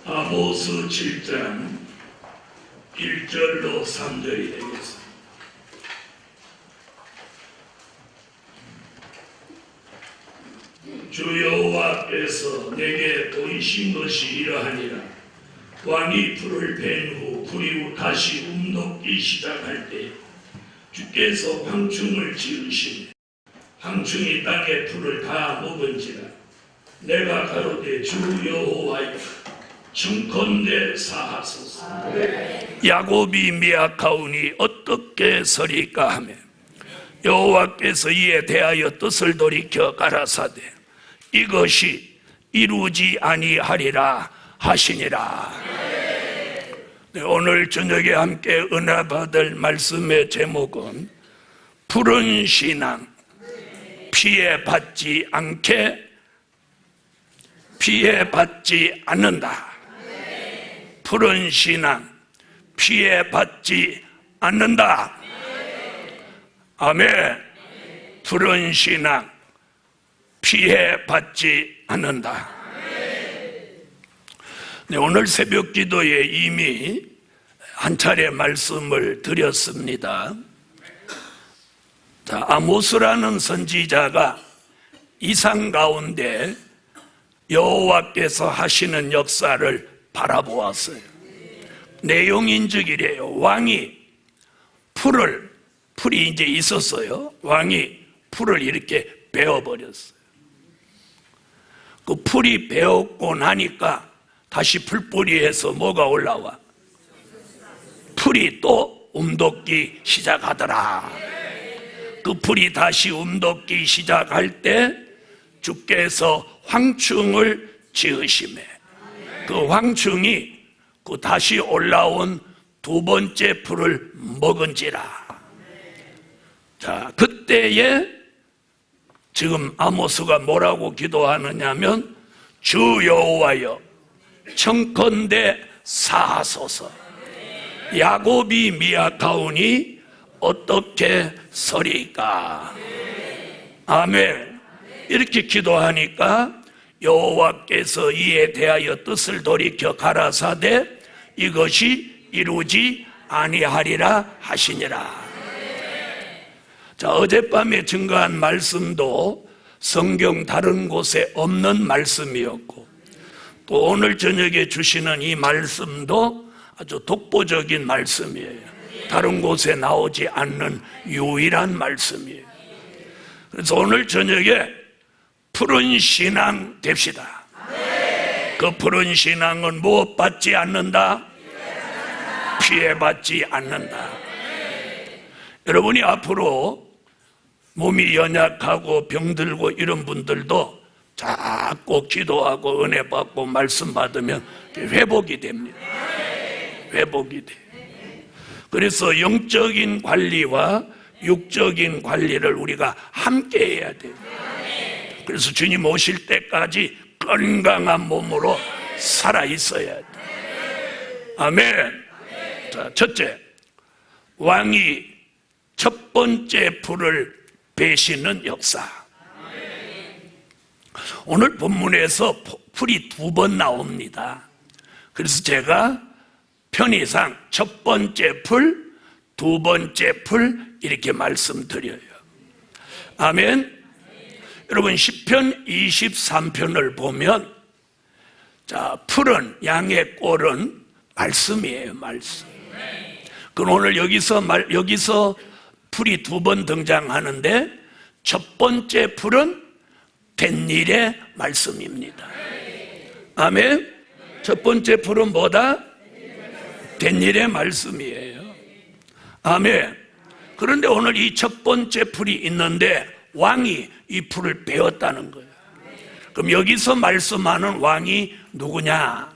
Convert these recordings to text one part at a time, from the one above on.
아모스 7장 1절로 3절이 되겠습니다. 주 여호와께서 내게 보이신 것이 이러하니라. 왕이 풀을 벤 후 풀이 다시 움돋기 시작할 때 주께서 황충을 지으시니 황충이 땅의 풀을 다 먹은지라. 내가 가로되 주 여호와여 청컨대 사하소서. 야곱이 미약하오니 어떻게 서리까 하며 여호와께서 이에 대하여 뜻을 돌이켜 가라사대 이것이 이루지 아니하리라 하시니라. 네, 오늘 저녁에 함께 은혜 받을 말씀의 제목은 푸른 신앙, 피해받지 않는다. 푸른 신앙, 피해받지 않는다. 아멘. 푸른 신앙, 피해받지 않는다. 네, 오늘 새벽 기도에 이미 한 차례 말씀을 드렸습니다. 자, 아모스라는 선지자가 이상 가운데 여호와께서 하시는 역사를 바라보았어요. 내용인즉 이래요. 왕이 풀이 이제 있었어요. 왕이 풀을 이렇게 베어버렸어요. 그 풀이 베었고 나니까 다시 풀뿌리에서 뭐가 올라와? 풀이 또 움돋기 시작하더라. 그 풀이 다시 움돋기 시작할 때 주께서 황충을 지으시매 그 황충이 그 다시 올라온 두 번째 풀을 먹은지라. 자, 그때에 지금 아모스가 뭐라고 기도하느냐면 주 여호와여 청컨대 사하소서. 야곱이 미약하오니 어떻게 서리까. 아멘. 이렇게 기도하니까 여호와께서 이에 대하여 뜻을 돌이켜 가라사대 이것이 이루지 아니하리라 하시니라. 자, 어젯밤에 증거한 말씀도 성경 다른 곳에 없는 말씀이었고 또 오늘 저녁에 주시는 이 말씀도 아주 독보적인 말씀이에요. 다른 곳에 나오지 않는 유일한 말씀이에요. 그래서 오늘 저녁에 푸른 신앙 됩시다. 그 푸른 신앙은 무엇받지 않는다? 피해받지 않는다. 여러분이 앞으로 몸이 연약하고 병들고 이런 분들도 자꾸 기도하고 은혜 받고 말씀 받으면 회복이 됩니다. 회복이 돼. 그래서 영적인 관리와 육적인 관리를 우리가 함께 해야 돼요. 그래서 주님 오실 때까지 건강한 몸으로 살아 있어야 돼. 아멘. 자, 첫째, 왕이 첫 번째 풀을 베시는 역사. 오늘 본문에서 풀이 두 번 나옵니다. 그래서 제가 편의상 첫 번째 풀, 두 번째 풀 이렇게 말씀드려요. 아멘. 여러분 시편 23편을 보면 자, 풀은 양의 꼴은 말씀이에요. 말씀. 그럼 오늘 여기서 풀이 두 번 등장하는데 첫 번째 풀은 된 일의 말씀입니다. 아멘. 첫 번째 풀은 뭐다? 된 일의 말씀이에요. 아멘. 그런데 오늘 이 첫 번째 풀이 있는데 왕이 이 풀을 베었다는 거예요. 그럼 여기서 말씀하는 왕이 누구냐?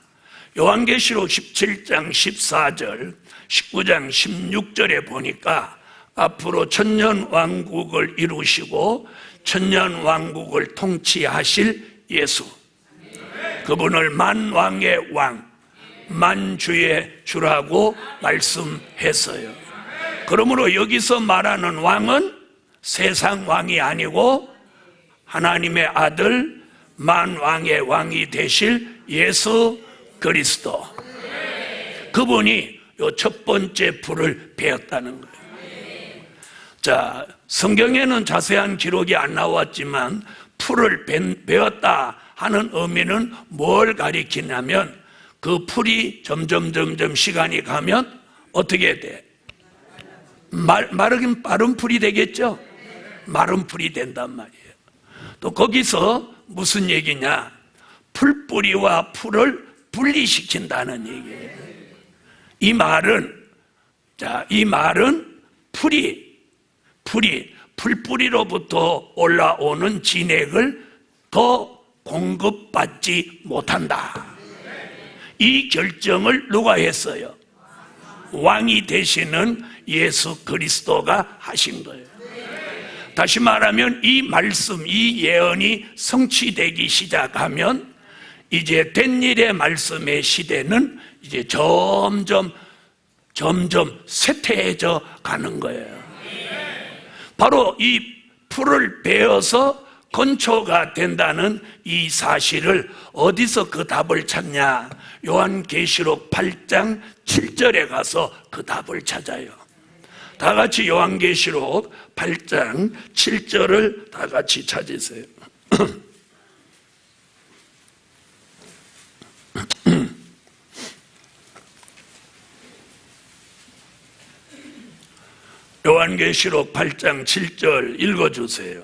요한계시록 17장 14절 19장 16절에 보니까 앞으로 천년왕국을 이루시고 천년왕국을 통치하실 예수, 그분을 만왕의 왕, 만주의 주라고 말씀했어요. 그러므로 여기서 말하는 왕은 세상 왕이 아니고 하나님의 아들 만왕의 왕이 되실 예수 그리스도. 그분이 요 첫 번째 풀을 베었다는 거예요. 자, 성경에는 자세한 기록이 안 나왔지만 풀을 베었다 하는 의미는 뭘 가리키냐면 그 풀이 점점 시간이 가면 어떻게 돼? 마르긴 마른 풀이 되겠죠? 마른 풀이 된단 말이에요. 또 거기서 무슨 얘기냐? 풀뿌리와 풀을 분리시킨다는 얘기예요. 이 말은 풀뿌리로부터 올라오는 진액을 더 공급받지 못한다. 이 결정을 누가 했어요? 왕이 되시는 예수 그리스도가 하신 거예요. 다시 말하면 이 말씀, 이 예언이 성취되기 시작하면 이제 된 일의 말씀의 시대는 이제 점점 쇠퇴해져 가는 거예요. 바로 이 풀을 베어서 건초가 된다는 이 사실을 어디서 그 답을 찾냐? 요한계시록 8장 7절에 가서 그 답을 찾아요. 다 같이 요한계시록 8장 7절을 다 같이 찾으세요. 요한계시록 8장 7절 읽어주세요.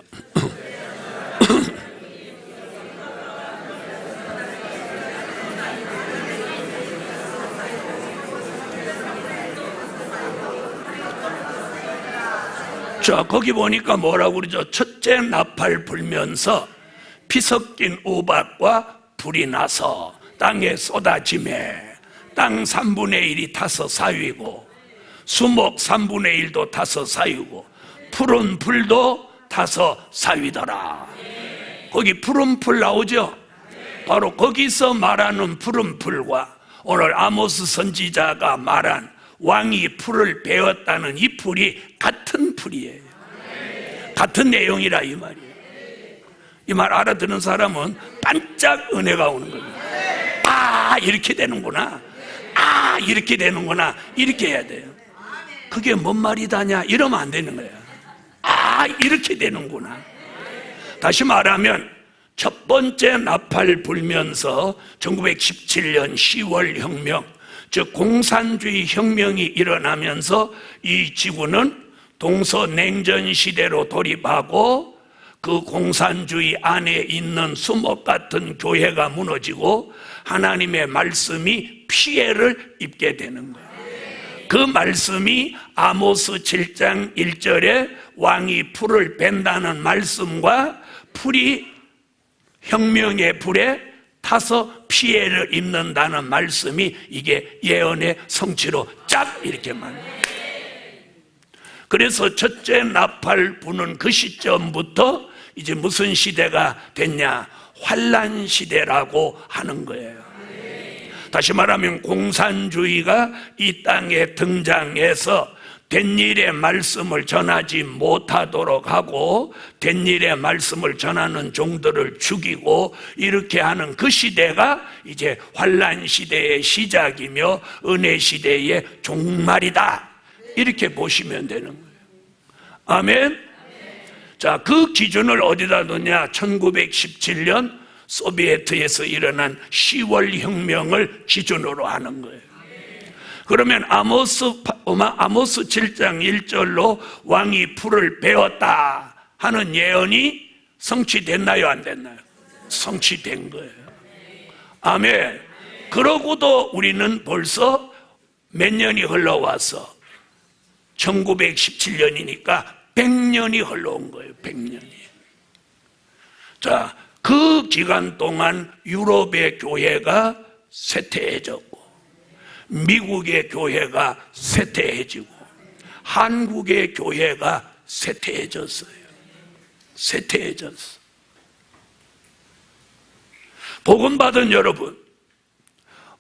자, 거기 보니까 뭐라고 그러죠? 첫째 나팔 불면서 피 섞인 우박과 불이 나서 땅에 쏟아지매 땅 3분의 1이 타서 사위고 수목 3분의 1도 타서 사위고 푸른 풀도 타서 사위더라. 거기 푸른 풀 나오죠? 바로 거기서 말하는 푸른 풀과 오늘 아모스 선지자가 말한 왕이 풀을 베었다는 이 풀이 같은 풀이에요. 같은 내용이라 이 말이에요. 이 말 알아듣는 사람은 반짝 은혜가 오는 겁니다. 아, 이렇게 되는구나. 아, 이렇게 되는구나. 이렇게 해야 돼요. 그게 뭔 말이다냐 이러면 안 되는 거야. 아, 이렇게 되는구나. 다시 말하면 첫 번째 나팔 불면서 1917년 10월 혁명, 즉 공산주의 혁명이 일어나면서 이 지구는 동서냉전 시대로 돌입하고 그 공산주의 안에 있는 수목 같은 교회가 무너지고 하나님의 말씀이 피해를 입게 되는 거예요. 그 말씀이 아모스 7장 1절에 왕이 풀을 벤다는 말씀과 풀이 혁명의 불에 타서 피해를 입는다는 말씀이 이게 예언의 성취로 쫙 이렇게 만나요. 그래서 첫째 나팔 부는 그 시점부터 이제 무슨 시대가 됐냐? 환란 시대라고 하는 거예요. 다시 말하면 공산주의가 이 땅에 등장해서 된 일의 말씀을 전하지 못하도록 하고 된 일의 말씀을 전하는 종들을 죽이고 이렇게 하는 그 시대가 이제 환란 시대의 시작이며 은혜 시대의 종말이다. 이렇게 보시면 되는 거예요. 아멘. 자, 그 기준을 어디다 놓냐? 1917년 소비에트에서 일어난 10월 혁명을 기준으로 하는 거예요. 그러면 아모스 7장 1절로 왕이 풀을 베었다 하는 예언이 성취됐나요? 안 됐나요? 성취된 거예요. 아멘. 그러고도 우리는 벌써 몇 년이 흘러와서 1917년이니까 100년이 흘러온 거예요. 100년이. 자, 그 기간 동안 유럽의 교회가 쇠퇴해졌고 미국의 교회가 쇠퇴해지고 한국의 교회가 쇠퇴해졌어요. 쇠퇴해졌어. 복음 받은 여러분,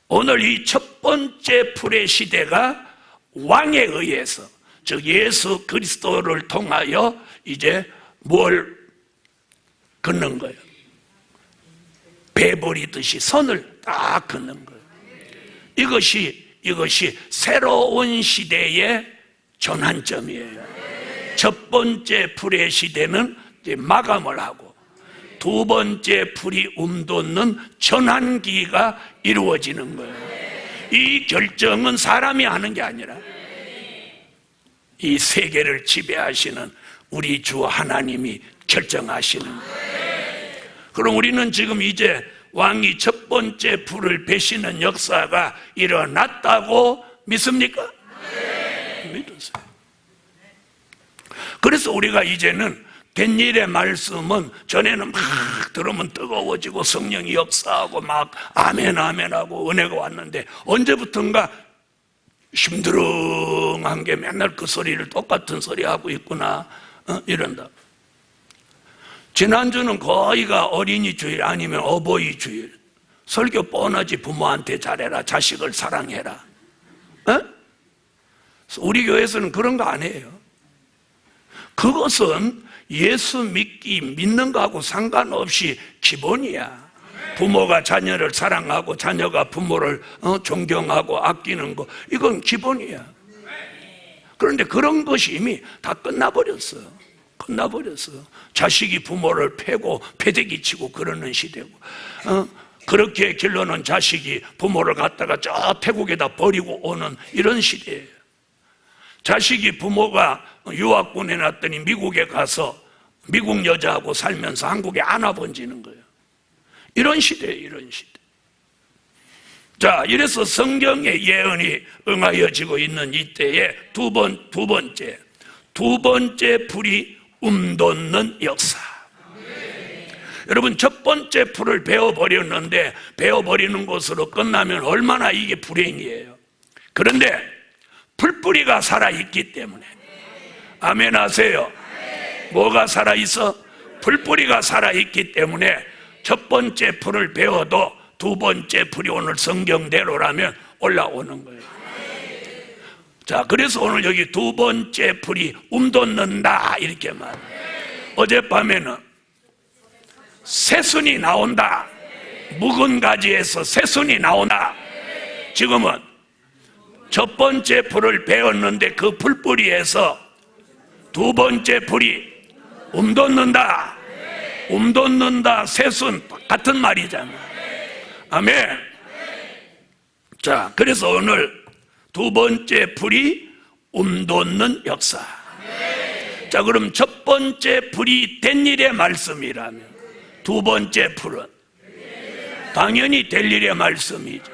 오늘 이 첫 번째 풀의 시대가 왕에 의해서, 즉 예수 그리스도를 통하여 이제 뭘 긋는 거예요? 배버리듯이 선을 딱 긋는 거예요. 이것이 새로운 시대의 전환점이에요. 첫 번째 불의 시대는 이제 마감을 하고, 두 번째 불이 움돋는 전환기가 이루어지는 거예요. 이 결정은 사람이 하는 게 아니라 이 세계를 지배하시는 우리 주 하나님이 결정하시는 거예요. 그럼 우리는 지금 이제 왕이 첫 번째 불을 배시는 역사가 일어났다고 믿습니까? 믿으세요. 그래서 우리가 이제는 된 일의 말씀은 전에는 막 들으면 뜨거워지고 성령이 역사하고 막 아멘 아멘 하고 은혜가 왔는데, 언제부턴가 힘드렁한 게 맨날 그 소리를 똑같은 소리 하고 있구나, 이런다. 지난주는 거의가 어린이 주일 아니면 어버이 주일. 설교 뻔하지. 부모한테 잘해라, 자식을 사랑해라. 우리 교회에서는 그런 거 안 해요. 그것은 예수 믿는 거하고 상관없이 기본이야. 부모가 자녀를 사랑하고 자녀가 부모를 존경하고 아끼는 거, 이건 기본이야. 그런데 그런 것이 이미 다 끝나버렸어. 자식이 부모를 패고 패대기 치고 그러는 시대고, 그렇게 길러놓은 자식이 부모를 갖다가 저 태국에다 버리고 오는 이런 시대예요. 자식이 부모가 유학 보내놨더니 미국에 가서 미국 여자하고 살면서 한국에 안아번지는 거예요. 이런 시대예요, 이런 시대. 자, 이래서 성경의 예언이 응하여지고 있는 이때에 두 번째 불이 움돋는 역사. 여러분, 첫 번째 불을 베어버렸는데 베어버리는 것으로 끝나면 얼마나 이게 불행이에요. 그런데 풀뿌리가 살아있기 때문에, 아멘 하세요. 뭐가 살아있어? 풀뿌리가 살아있기 때문에 첫 번째 불을 베어도 두 번째 불이 오늘 성경대로라면 올라오는 거예요. 자, 그래서 오늘 여기 두 번째 불이 움돋는다 이렇게 말해요. 어젯밤에는 새순이 나온다, 묵은 가지에서 새순이 나온다. 지금은 첫 번째 불을 베었는데 그 풀뿌리에서 두 번째 불이 움돋는다. 새순 같은 말이잖아. 아멘. 자, 그래서 오늘 두 번째 불이 움돋는 역사. 자, 그럼 첫 번째 불이 된 일의 말씀이라면 두 번째 불은 당연히 될 일의 말씀이죠.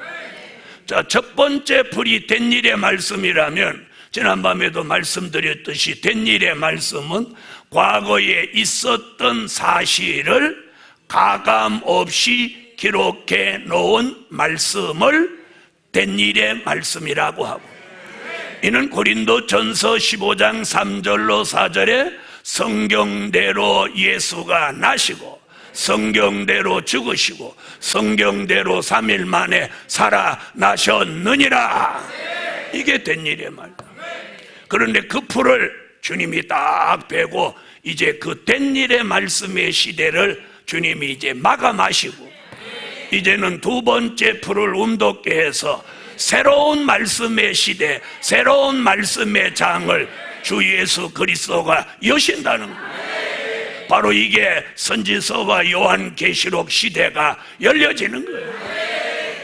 자, 첫 번째 불이 된 일의 말씀이라면 지난밤에도 말씀드렸듯이 된 일의 말씀은 과거에 있었던 사실을 가감 없이 기록해 놓은 말씀을 된 일의 말씀이라고 하고, 이는 고린도전서 15장 3절로 4절에 성경대로 예수가 나시고 성경대로 죽으시고 성경대로 3일 만에 살아나셨느니라. 이게 된 일의 말. 그런데 그 풀을 주님이 딱 베고 이제 그 된 일의 말씀의 시대를 주님이 이제 마감하시고, 이제는 두 번째 풀을 움돋게 해서 새로운 말씀의 시대, 새로운 말씀의 장을 주 예수 그리스도가 여신다는 거예요. 바로 이게 선지서와 요한계시록 시대가 열려지는 거예요.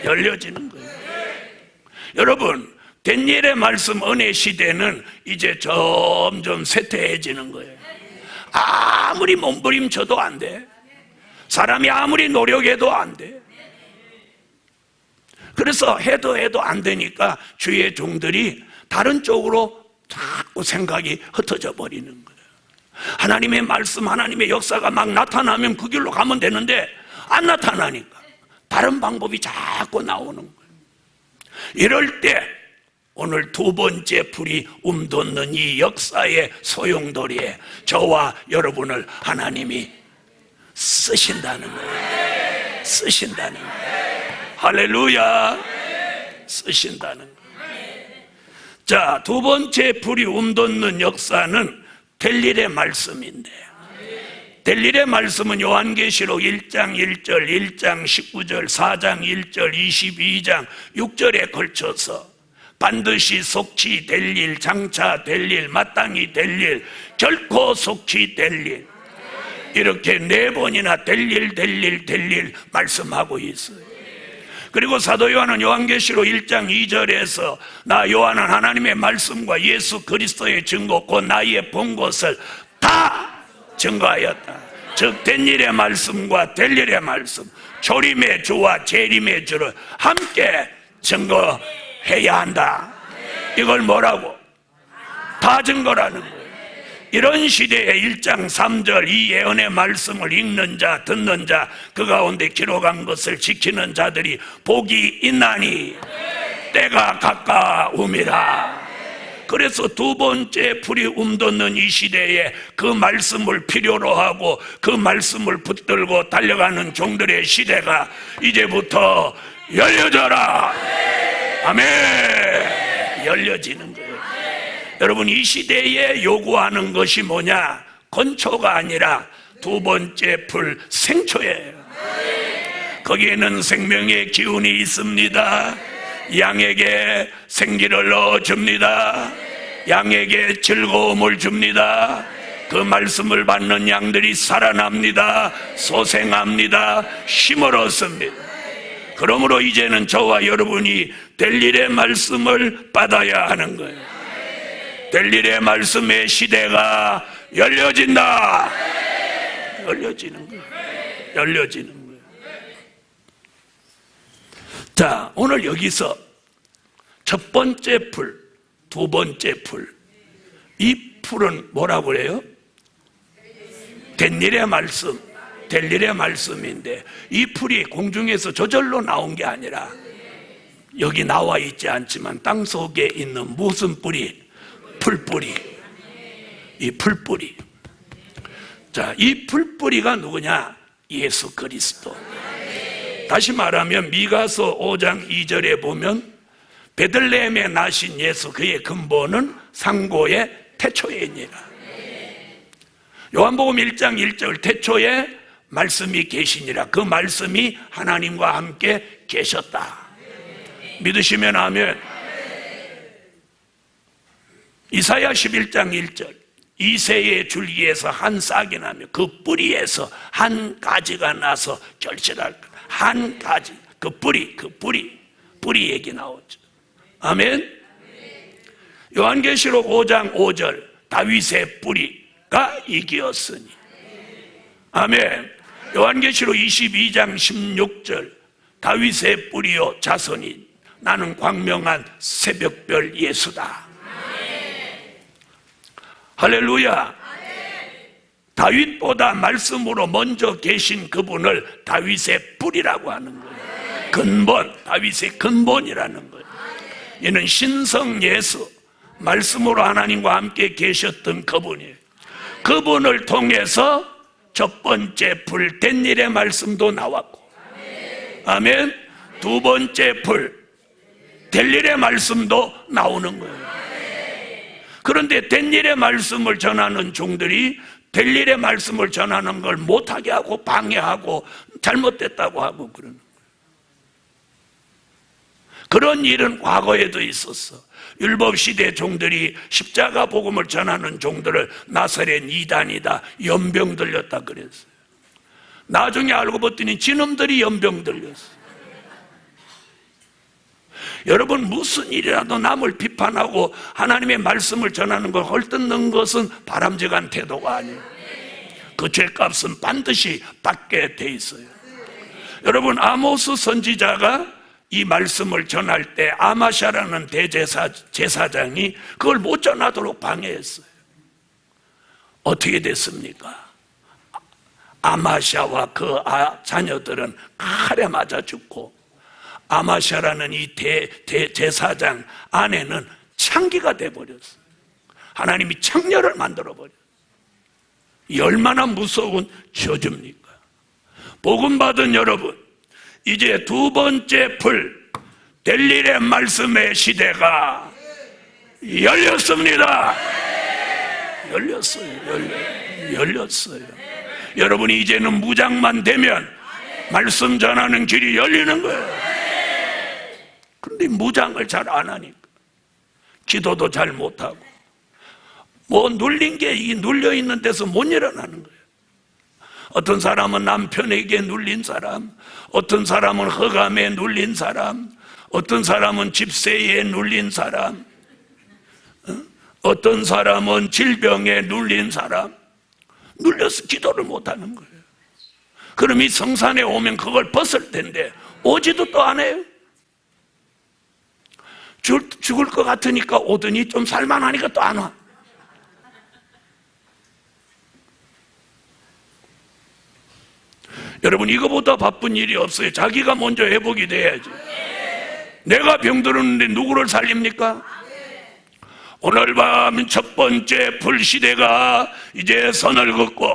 열려지는 거예요. 여러분, 된 일의 말씀 은혜 시대는 이제 점점 쇠퇴해지는 거예요. 아무리 몸부림쳐도 안 돼. 사람이 아무리 노력해도 안 돼. 그래서 해도 안 되니까 주의 종들이 다른 쪽으로 자꾸 생각이 흩어져 버리는 거예요. 하나님의 말씀, 하나님의 역사가 막 나타나면 그 길로 가면 되는데 안 나타나니까 다른 방법이 자꾸 나오는 거예요. 이럴 때 오늘 두 번째 불이 움돋는 이 역사의 소용돌이에 저와 여러분을 하나님이 쓰신다는 거예요. 쓰신다는 거예요. 할렐루야. 쓰신다는 거예요. 자, 두 번째 불이 움돋는 역사는 될 일의 말씀인데, 될 일의 말씀은 요한계시록 1장 1절, 1장 19절, 4장 1절, 22장 6절에 걸쳐서 반드시 속히 될 일, 장차 될 일, 마땅히 될 일, 결코 속히 될 일, 이렇게 4번이나 될 일 말씀하고 있어요. 그리고 사도 요한은 요한계시록 1장 2절에서 나 요한은 하나님의 말씀과 예수 그리스도의 증거 곧 나의 본 것을 다 증거하였다. 즉 된 일의 말씀과 될 일의 말씀, 초림의 주와 재림의 주를 함께 증거해야 한다. 이걸 뭐라고? 다 증거라는 거예요. 이런 시대에 1장 3절 이 예언의 말씀을 읽는 자, 듣는 자, 그 가운데 기록한 것을 지키는 자들이 복이 있나니 때가 가까움이라. 그래서 두 번째 풀이 움돋는 이 시대에 그 말씀을 필요로 하고 그 말씀을 붙들고 달려가는 종들의 시대가 이제부터 열려져라. 아멘. 열려지는 거예요. 여러분, 이 시대에 요구하는 것이 뭐냐? 건초가 아니라 두 번째 풀 생초예요. 거기에는 생명의 기운이 있습니다. 양에게 생기를 넣어줍니다. 양에게 즐거움을 줍니다. 그 말씀을 받는 양들이 살아납니다. 소생합니다. 힘을 얻습니다. 그러므로 이제는 저와 여러분이 될 일의 말씀을 받아야 하는 거예요. 될 일의 말씀의 시대가 열려진다. 열려지는 거예요. 열려지는 거예요. 자, 오늘 여기서 첫 번째 풀, 두 번째 풀, 이 풀은 뭐라고 그래요? 된 일의 말씀, 될 일의 말씀인데 이 풀이 공중에서 저절로 나온 게 아니라 여기 나와 있지 않지만 땅 속에 있는 무슨 뿌리? 풀뿌리. 이 풀뿌리. 자, 이 풀뿌리가 누구냐? 예수 그리스도. 다시 말하면 미가서 5장 2절에 보면 베들레헴에 나신 예수, 그의 근본은 상고의 태초에 있니라. 요한복음 1장 1절 태초에 말씀이 계시니라. 그 말씀이 하나님과 함께 계셨다. 믿으시면 아멘. 이사야 11장 1절 이새의 줄기에서 한 싹이 나며 그 뿌리에서 한 가지가 나서 결실할 것. 한 가지, 그 뿌리 얘기 나오죠. 아멘. 요한계시록 5장 5절 다윗의 뿌리가 이기었으니. 아멘. 요한계시록 22장 16절 다윗의 뿌리요 자손이 나는 광명한 새벽별 예수다. 할렐루야. 다윗보다 말씀으로 먼저 계신 그분을 다윗의 뿌리라고 하는 거예요. 근본, 다윗의 근본이라는 거예요. 이는 신성 예수, 말씀으로 하나님과 함께 계셨던 그분이에요. 그분을 통해서 첫 번째 풀, 된 일의 말씀도 나왔고, 아멘. 두 번째 풀, 될 일의 말씀도 나오는 거예요. 그런데 된 일의 말씀을 전하는 종들이 될 일의 말씀을 전하는 걸 못하게 하고 방해하고 잘못됐다고 하고 그러는 거예요. 그런 일은 과거에도 있었어. 율법시대 종들이 십자가 복음을 전하는 종들을 나사렛 이단이다, 연병 들렸다 그랬어요. 나중에 알고 봤더니 지놈들이 연병 들렸어요. 여러분, 무슨 일이라도 남을 비판하고 하나님의 말씀을 전하는 걸 헐뜯는 것은 바람직한 태도가 아니에요. 그 죄값은 반드시 받게 돼 있어요. 여러분, 아모스 선지자가 이 말씀을 전할 때 아마샤라는 제사장이 그걸 못 전하도록 방해했어요. 어떻게 됐습니까? 아마샤와 그 자녀들은 칼에 맞아 죽고, 아마샤라는 이 제사장 아내는 창기가 돼버렸어요. 하나님이 창녀를 만들어버렸어요. 이 얼마나 무서운 저주입니까? 복음 받은 여러분, 이제 두 번째 풀, 될 일의 말씀의 시대가 열렸습니다. 열렸어요. 여러분이 이제는 무장만 되면 말씀 전하는 길이 열리는 거예요. 그런데 무장을 잘 안 하니까 기도도 잘 못하고 뭐 눌린 게 이 눌려 있는 데서 못 일어나는 거예요. 어떤 사람은 남편에게 눌린 사람, 어떤 사람은 허감에 눌린 사람, 어떤 사람은 집세에 눌린 사람, 어떤 사람은 질병에 눌린 사람, 눌려서 기도를 못하는 거예요. 그럼 이 성산에 오면 그걸 벗을 텐데 오지도 또 안 해요. 죽을 것 같으니까 오더니 좀 살만하니까 또 안 와. 여러분, 이거보다 바쁜 일이 없어요. 자기가 먼저 회복이 돼야지. 내가 병들었는데 누구를 살립니까? 오늘 밤 첫 번째 불시대가 이제 선을 긋고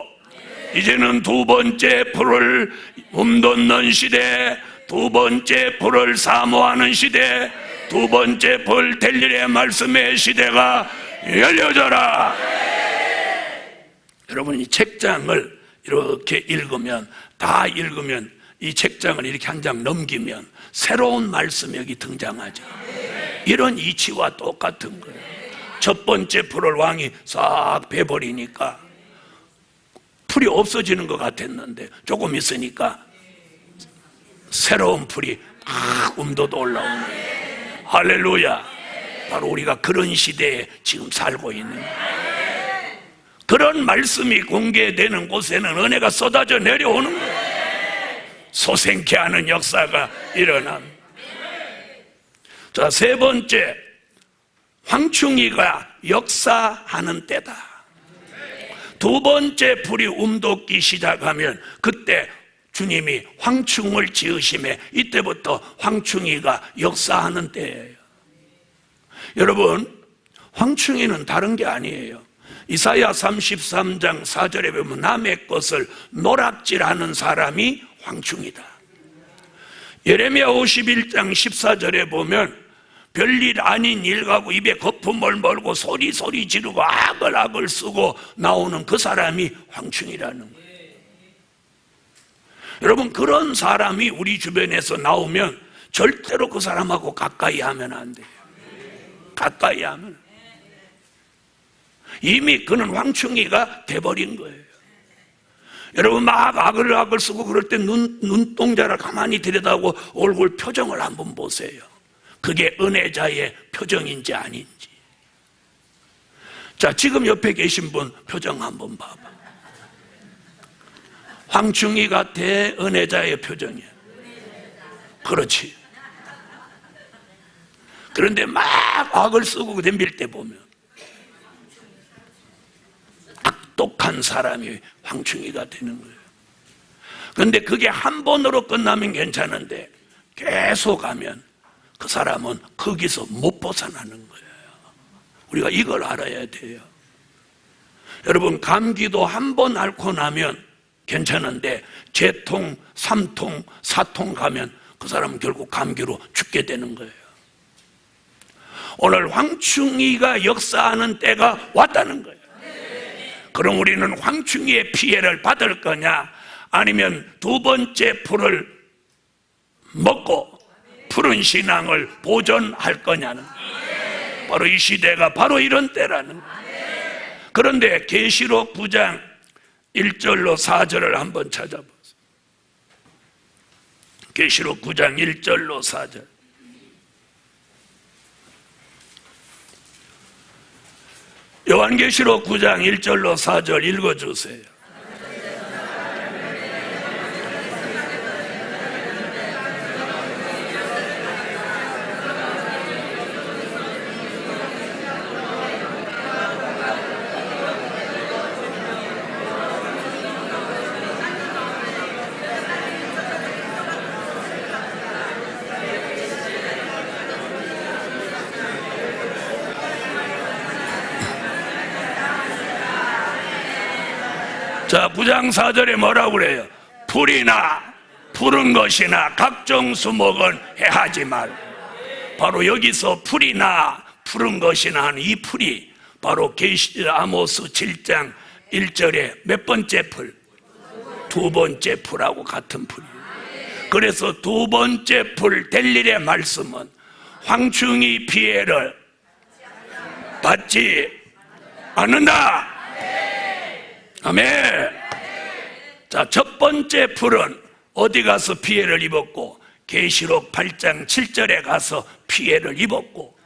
이제는 두 번째 불을 움돋는 시대, 두 번째 불을 사모하는 시대, 두 번째 불 델릴의 말씀의 시대가 열려져라. 여러분, 이 책장을 이렇게 읽으면, 다 읽으면, 이 책장을 이렇게 한 장 넘기면 새로운 말씀이 여기 등장하죠. 이런 이치와 똑같은 거예요. 첫 번째 풀을 왕이 싹 베버리니까 풀이 없어지는 것 같았는데 조금 있으니까 새로운 풀이 막 움돋아 올라오는 거예요. 할렐루야. 바로 우리가 그런 시대에 지금 살고 있는 거예요. 그런 말씀이 공개되는 곳에는 은혜가 쏟아져 내려오는 거예요. 소생케 하는 역사가 일어납니다. 자, 세 번째, 황충이가 역사하는 때다. 두 번째 불이 움돋기 시작하면 그때 주님이 황충을 지으심에 이때부터 황충이가 역사하는 때예요. 여러분, 황충이는 다른 게 아니에요. 이사야 33장 4절에 보면 남의 것을 노락질하는 사람이 황충이다. 예레미야 51장 14절에 보면 별일 아닌 일 가고 입에 거품을 몰고 소리 지르고 악을 쓰고 나오는 그 사람이 황충이라는 거예요. 여러분, 그런 사람이 우리 주변에서 나오면 절대로 그 사람하고 가까이 하면 안 돼요. 가까이 하면 이미 그는 황충이가 돼버린 거예요. 여러분, 막 악을 쓰고 그럴 때 눈동자를 가만히 들여다보고 얼굴 표정을 한번 보세요. 그게 은혜자의 표정인지 아닌지. 자, 지금 옆에 계신 분 표정 한번 봐봐. 황충이 같아, 은혜자의 표정이야. 그렇지. 그런데 막 악을 쓰고 덤빌 때 보면 악독한 사람이 황충이가 되는 거예요. 그런데 그게 한 번으로 끝나면 괜찮은데 계속 하면 그 사람은 거기서 못 벗어나는 거예요. 우리가 이걸 알아야 돼요. 여러분, 감기도 한 번 앓고 나면 괜찮은데 재통, 3통, 4통 가면 그 사람은 결국 감기로 죽게 되는 거예요. 오늘 황충이가 역사하는 때가 왔다는 거예요. 그럼 우리는 황충이의 피해를 받을 거냐, 아니면 두 번째 풀을 먹고 푸른 신앙을 보존할 거냐는, 바로 이 시대가 바로 이런 때라는 거예요. 그런데 계시록 9장 1절로 4절을 한번 찾아보세요. 계시록 9장 1절로 4절. 요한계시록 9장 1절로 4절 읽어주세요. 자, 9장 4절에 뭐라고 그래요? 풀이나 푸른 것이나 각종 수목은 해하지 말. 바로 여기서 풀이나 푸른 것이나 하는 이 풀이 바로 아모스 7장 1절에 몇 번째 풀? 두 번째 풀하고 같은 풀이에요. 그래서 두 번째 풀 델릴의 말씀은 황충이 피해를 받지 않는다. 아멘. 자, 첫 번째 풀은 어디 가서 피해를 입었고 계시록 8장 7절에 가서 피해를 입었고,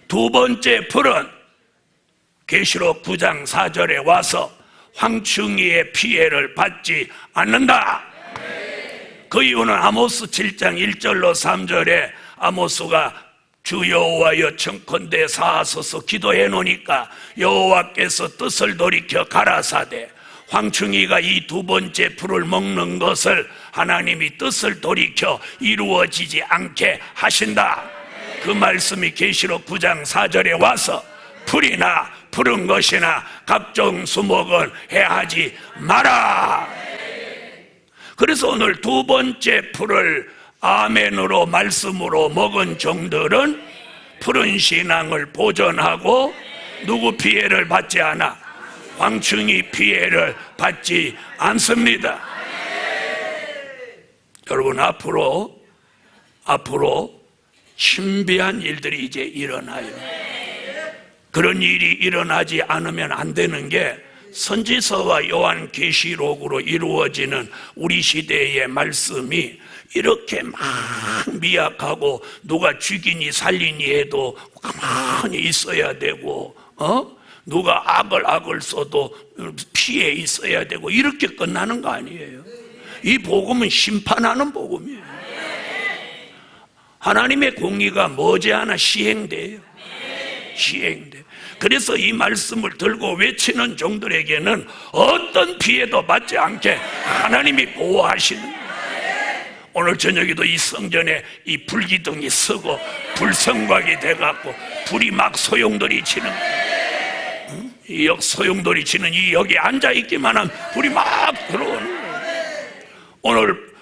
두 번째 풀은 계시록 9장 4절에 와서 황충이의 피해를 받지 않는다. 그 이유는 아모스 7장 1절로 3절에 아모스가 주 여호와여 청컨대 사하소서 기도해 놓으니까 여호와께서 뜻을 돌이켜 가라사대 황충이가 이 두 번째 풀을 먹는 것을 하나님이 뜻을 돌이켜 이루어지지 않게 하신다. 그 말씀이 계시록 9장 4절에 와서 풀이나 푸른 것이나 각종 수목은 해하지 마라. 그래서 오늘 두 번째 풀을 아멘으로 말씀으로 먹은 종들은 푸른 신앙을 보존하고 누구 피해를 받지 않아? 황충이 피해를 받지 않습니다. 여러분, 앞으로 신비한 일들이 이제 일어나요. 그런 일이 일어나지 않으면 안 되는 게 선지서와 요한계시록으로 이루어지는 우리 시대의 말씀이 이렇게 막 미약하고 누가 죽이니 살리니 해도 가만히 있어야 되고, 누가 악을 써도 피해 있어야 되고, 이렇게 끝나는 거 아니에요. 이 복음은 심판하는 복음이에요. 하나님의 공의가 머지않아 시행돼요. 시행돼. 그래서 이 말씀을 들고 외치는 종들에게는 어떤 피해도 받지 않게 하나님이 보호하시는 거예요. 오늘 저녁에도 이 성전에 이 불기둥이 서고 불성곽이 돼갖고 불이 막 소용돌이 치는 거예요. 이 소용돌이 치는 이 여기 앉아있기만 하면 불이 막 들어오는 거예요. 오늘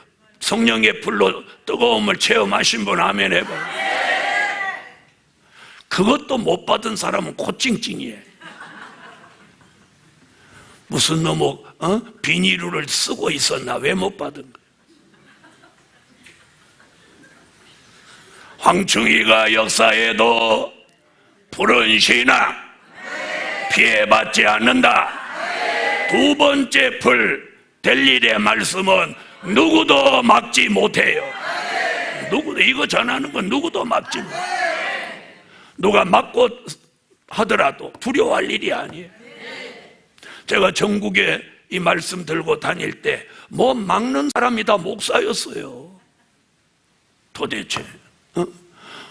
성령의 불로 뜨거움을 체험하신 분 아멘 해봐요. 그것도 못 받은 사람은 고찡찡이에요. 무슨 놈의 비닐을 쓰고 있었나? 왜 못 받은 거예요? 황충이가 역사에도 푸른 신앙 피해받지 않는다. 두 번째 풀 델릴의 말씀은 누구도 막지 못해요. 누구도, 이거 전하는 건 누구도 막지 못해요. 누가 막고 하더라도 두려워할 일이 아니에요. 제가 전국에 이 말씀 들고 다닐 때 뭐 막는 사람이 다 목사였어요. 도대체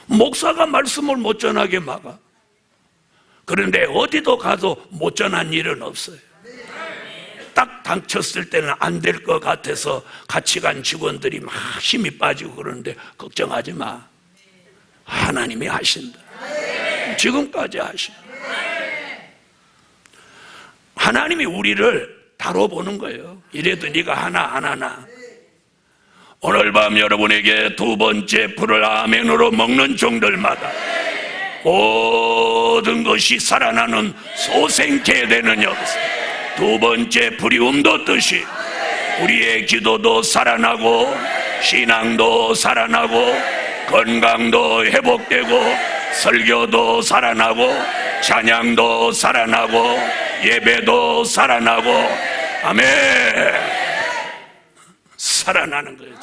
목사가 말씀을 못 전하게 막아. 그런데 어디도 가도 못 전한 일은 없어요. 딱 당쳤을 때는 안 될 것 같아서 같이 간 직원들이 막 힘이 빠지고 그러는데 걱정하지 마. 하나님이 하신다. 지금까지 하신다. 하나님이 우리를 다뤄보는 거예요. 이래도 네가 하나 안 하나. 오늘 밤 여러분에게 두 번째 풀을 아멘으로 먹는 종들마다 모든 것이 살아나는 소생케 되는 역사. 두 번째 풀이 움돋듯이 우리의 기도도 살아나고 신앙도 살아나고 건강도 회복되고 설교도 살아나고 찬양도 살아나고 예배도 살아나고 아멘. 살아나는 거예요.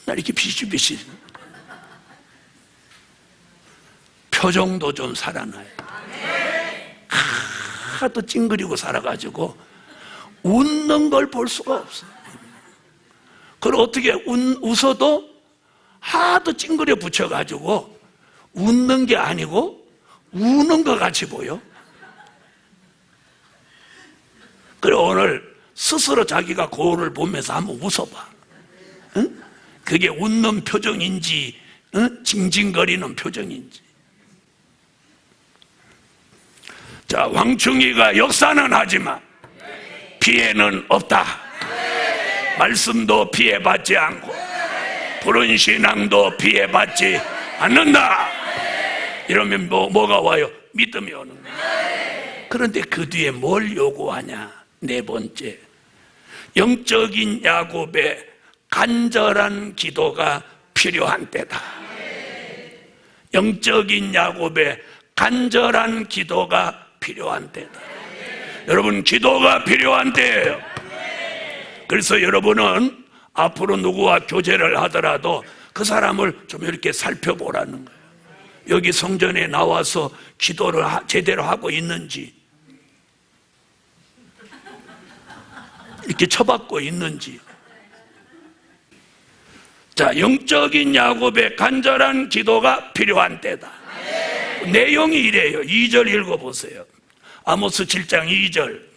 맨날 이렇게 비실비실 표정도 좀 살아나요. 하도 찡그리고 살아가지고 웃는 걸 볼 수가 없어요. 그걸 어떻게 웃어도 하도 찡그려 붙여가지고 웃는 게 아니고 우는 것 같이 보여. 그래 오늘 스스로 자기가 거울을 보면서 한번 웃어봐. 응? 그게 웃는 표정인지 징징거리는 표정인지. 자, 황충이가 역사는 하지만 피해는 없다. 말씀도 피해받지 않고 푸른 신앙도 피해받지 않는다. 이러면 뭐가 와요? 믿음이 오는 거예요. 그런데 그 뒤에 뭘 요구하냐? 네 번째, 영적인 야곱의 간절한 기도가 필요한 때다. 영적인 야곱의 간절한 기도가 필요한 때다. 여러분, 기도가 필요한 때예요. 그래서 여러분은 앞으로 누구와 교제를 하더라도 그 사람을 좀 이렇게 살펴보라는 거예요. 여기 성전에 나와서 기도를 제대로 하고 있는지, 이렇게 쳐받고 있는지. 자, 영적인 야곱의 간절한 기도가 필요한 때다. 내용이 이래요. 2절 읽어보세요. 아모스 7장 2절.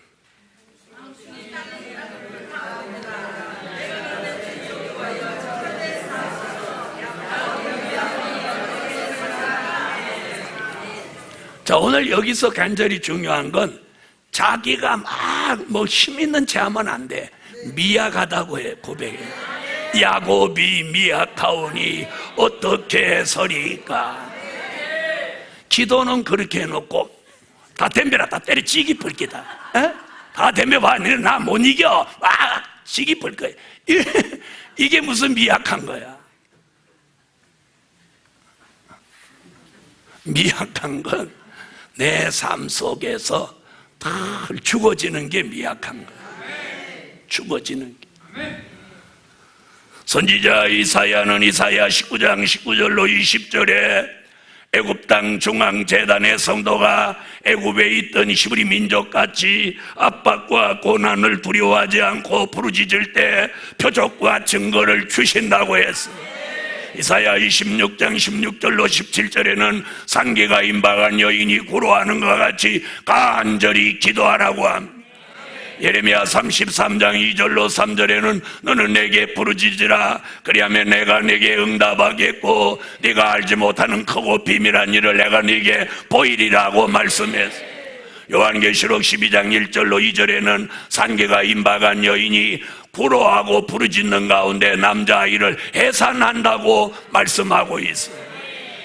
자, 오늘 여기서 간절히 중요한 건 자기가 막 뭐 힘 있는 체 하면 안 돼. 미약하다고 해, 고백해. 야곱이 미약하오니 어떻게 해서리까? 기도는 그렇게 해놓고 다 덤벼라, 다 때려 찌기 불기다. 다 덤벼봐, 나 못 이겨. 찌기 불 거야. 이게 무슨 미약한 거야? 미약한 건 내 삶 속에서 다 죽어지는 게 미약한 거야. 죽어지는 게. 선지자 이사야는 이사야 19장 19절로 20절에 애굽 땅 중앙재단의 성도가 애굽에 있던 히브리 민족같이 압박과 고난을 두려워하지 않고 부르짖을 때 표적과 증거를 주신다고 했어. 이사야 26장 16절로 17절에는 산기가 임박한 여인이 구로하는 것 같이 간절히 기도하라고 합니다. 예레미야 33장 2절로 3절에는 너는 내게 부르짖으라, 그리하면 내가 내게 응답하겠고 네가 알지 못하는 크고 비밀한 일을 내가 네게 보이리라고 말씀했어. 요한계시록 12장 1절로 2절에는 산기가 임박한 여인이 구로하고 부르짖는 가운데 남자아이를 해산한다고 말씀하고 있어요.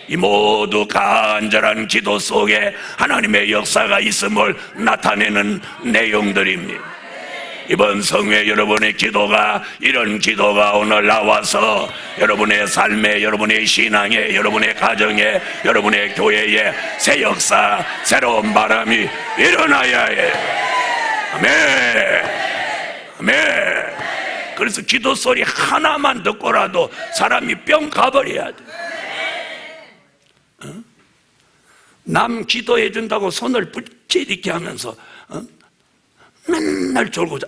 이 모두 간절한 기도 속에 하나님의 역사가 있음을 나타내는 내용들입니다. 이번 성회 여러분의 기도가, 이런 기도가 오늘 나와서 여러분의 삶에, 여러분의 신앙에, 여러분의 가정에, 여러분의 교회에 새 역사, 새로운 바람이 일어나야 해. 아멘. 아멘. 그래서 기도 소리 하나만 듣고라도 사람이 뿅 가버려야 돼. 남 기도해 준다고 손을 붙이 이렇게 하면서 맨날 졸고 자.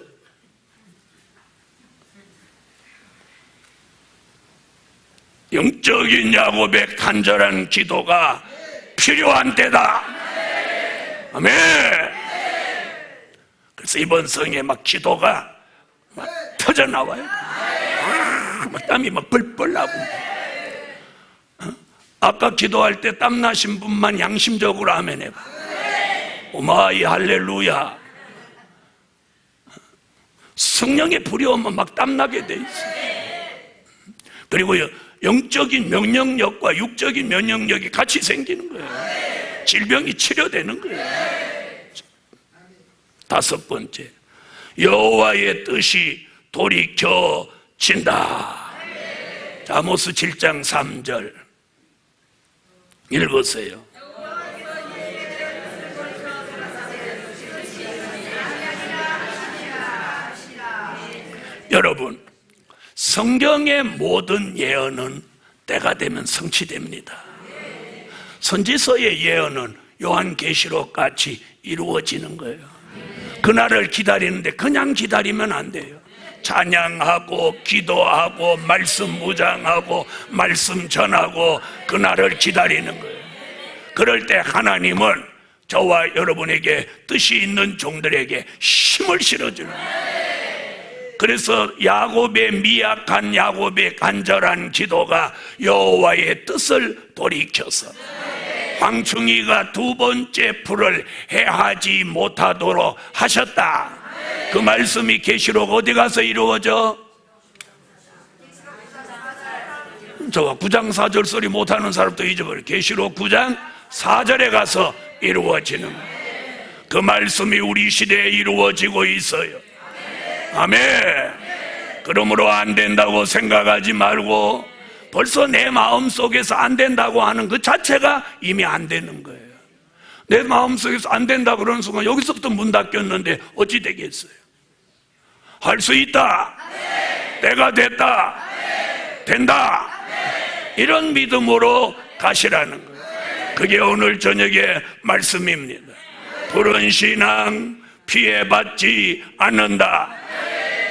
영적인 야곱의 간절한 기도가 필요한 때다. 아멘. 그래서 이번 성에 막 기도가 막 터져 나와요. 막 땀이 막 뻘뻘 나고. 아까 기도할 때 땀 나신 분만 양심적으로 아멘 해봐. 오마이 할렐루야. 성령의 불이 오면 막 땀나게 돼 있어. 그리고 영적인 면역력과 육적인 면역력이 같이 생기는 거예요. 질병이 치료되는 거예요. 다섯 번째, 여호와의 뜻이 돌이켜진다. 아모스 7장 3절 읽으세요. 여러분, 성경의 모든 예언은 때가 되면 성취됩니다. 선지서의 예언은 요한계시록 같이 이루어지는 거예요. 그날을 기다리는데 그냥 기다리면 안 돼요. 찬양하고 기도하고 말씀 묵상하고 말씀 전하고 그날을 기다리는 거예요. 그럴 때 하나님은 저와 여러분에게 뜻이 있는 종들에게 힘을 실어주는 거예요. 그래서 야곱의 미약한 야곱의 간절한 기도가 여호와의 뜻을 돌이켜서 황충이가 두 번째 풀을 해하지 못하도록 하셨다. 그 말씀이 계시록 어디 가서 이루어져? 저 9장 4절 소리 못하는 사람도 잊어버려. 계시록 9장 4절에 가서 이루어지는 거예요. 그 말씀이 우리 시대에 이루어지고 있어요. 아멘. 그러므로 안 된다고 생각하지 말고 벌써 내 마음속에서 안 된다고 하는 그 자체가 이미 안 되는 거예요. 내 마음속에서 안 된다 그러는 순간 여기서부터 문 닫혔는데 어찌 되겠어요? 할 수 있다. 때가 됐다. 된다. 이런 믿음으로 가시라는 거예요. 그게 오늘 저녁의 말씀입니다. 푸른 신앙 피해받지 않는다.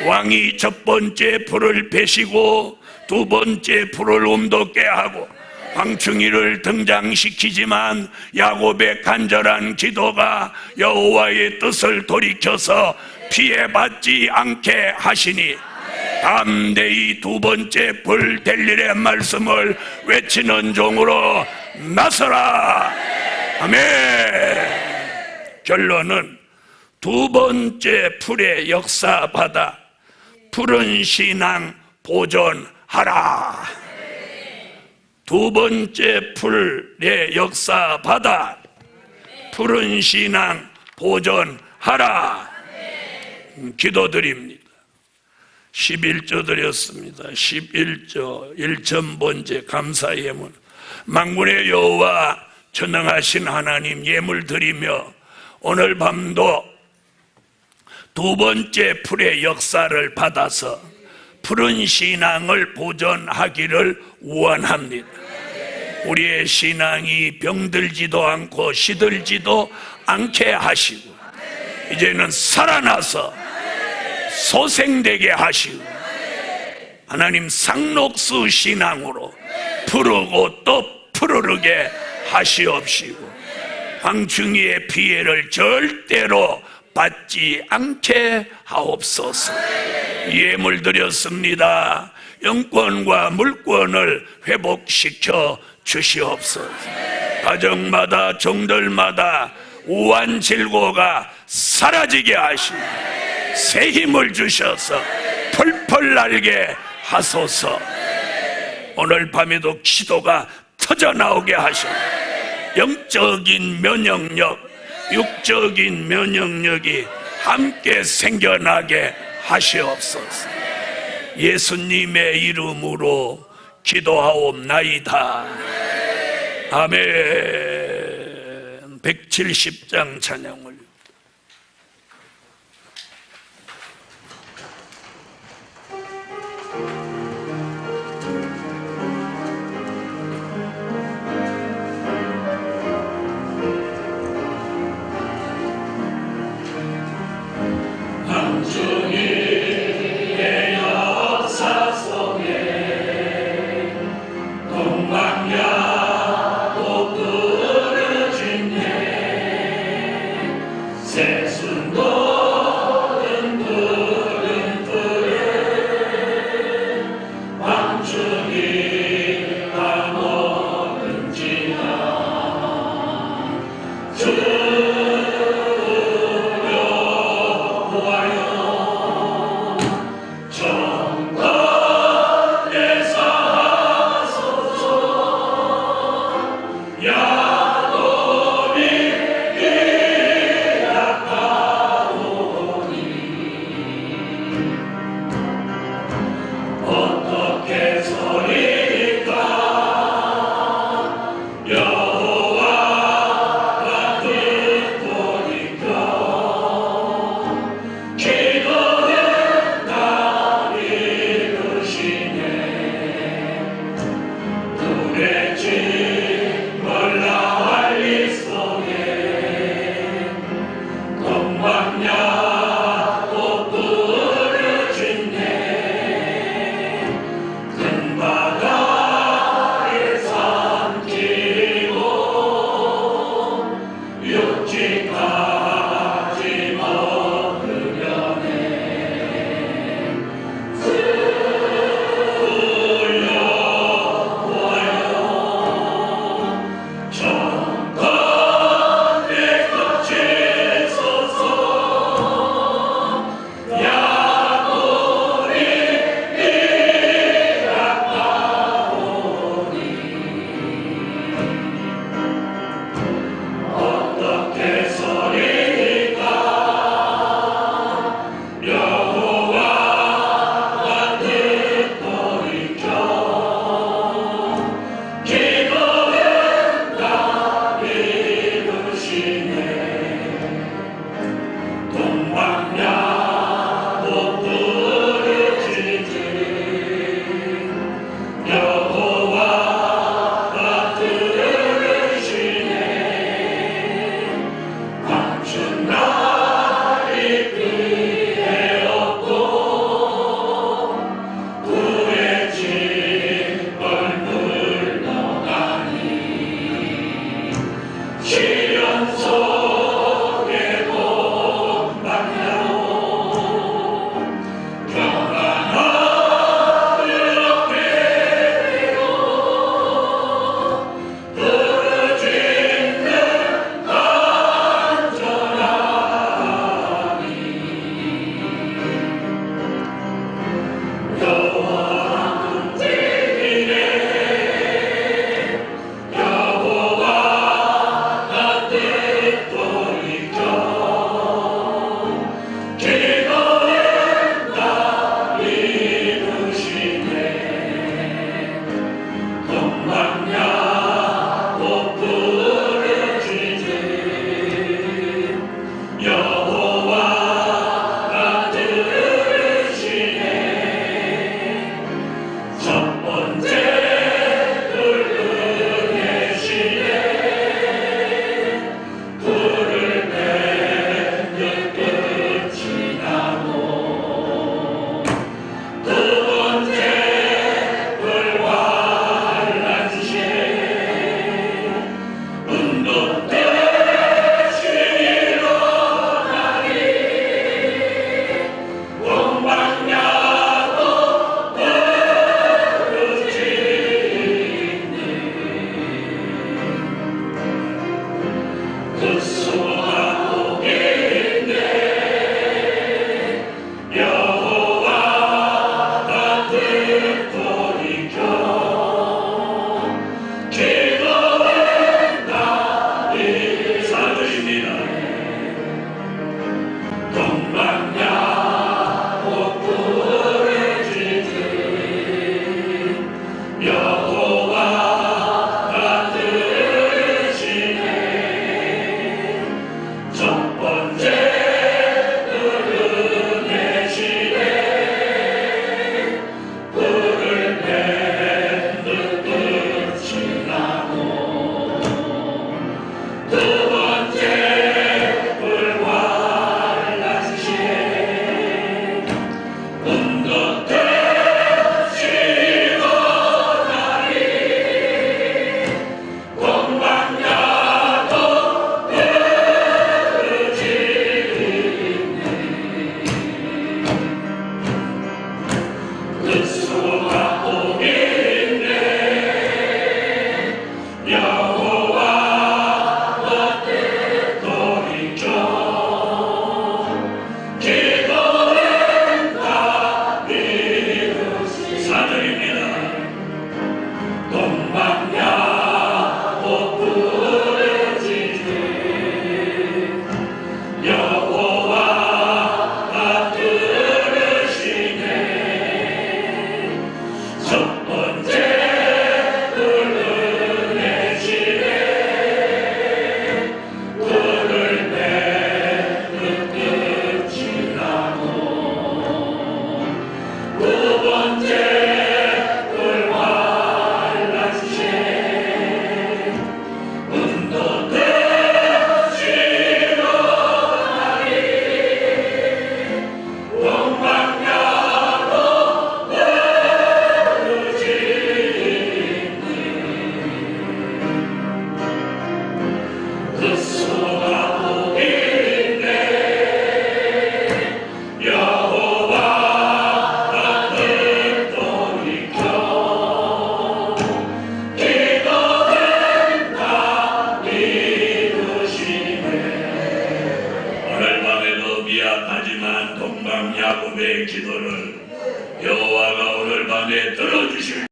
왕이 첫 번째 불을 베시고 두 번째 불을 움돋게 하고 황충이를 등장시키지만 야곱의 간절한 기도가 여호와의 뜻을 돌이켜서 피해받지 않게 하시니 담대히 두 번째 불 될 일의 말씀을 외치는 종으로 나서라. 아멘. 결론은 두 번째 풀의 역사받아 푸른 신앙 보존하라. 두 번째 풀의 역사받아 푸른 신앙 보존하라. 기도드립니다. 11조 드렸습니다. 11조 1,000번째 감사 예물. 만군의 여호와 전능하신 하나님 예물 드리며 오늘 밤도 두 번째 풀의 역사를 받아서 푸른 신앙을 보존하기를 원합니다. 우리의 신앙이 병들지도 않고 시들지도 않게 하시고 이제는 살아나서 소생되게 하시고 하나님 상록수 신앙으로 푸르고 또 푸르르게 하시옵시고 황충이의 피해를 절대로 받지 않게 하옵소서. 예물 드렸습니다. 영권과 물권을 회복시켜 주시옵소서. 가정마다 종들마다 우한 질고가 사라지게 하시고 새 힘을 주셔서 펄펄 날게 하소서. 오늘 밤에도 기도가 터져나오게 하시고 영적인 면역력, 육적인 면역력이 함께 생겨나게 하시옵소서. 예수님의 이름으로 기도하옵나이다. 아멘. 170장 찬양을 왕주